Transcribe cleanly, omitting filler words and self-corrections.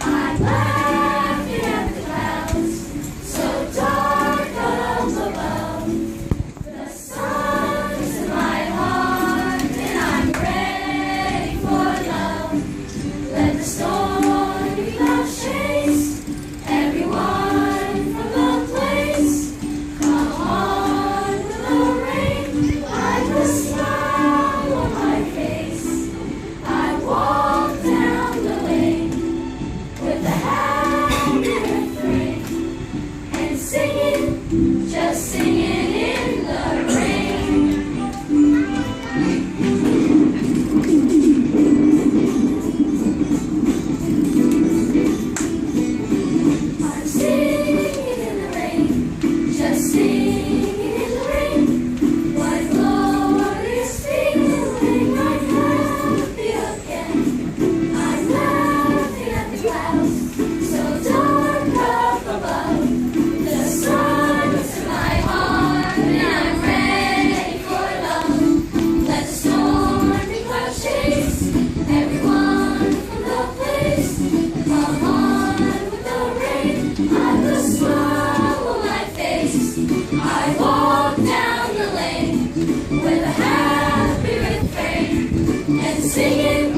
I'm laughing at the clouds, so dark up above. The sun is in my heart, and I'm ready for love. Let the stormy clouds chase everyone from the place. Come on with the rain, I will smile on my face. I walk down the lane with a happy refrain and singing, just singing in the rain. I'm singing in the rain, just singing in the rain. What glorious feeling, I'm happy again. I'm laughing at the clouds, so dark up above. The sun is in my heart, and I'm ready for love. Let the stormy clouds chase everyone from the place. Come on with the rain, I will smile on my face. I walk down the lane with a happy refrain and singing.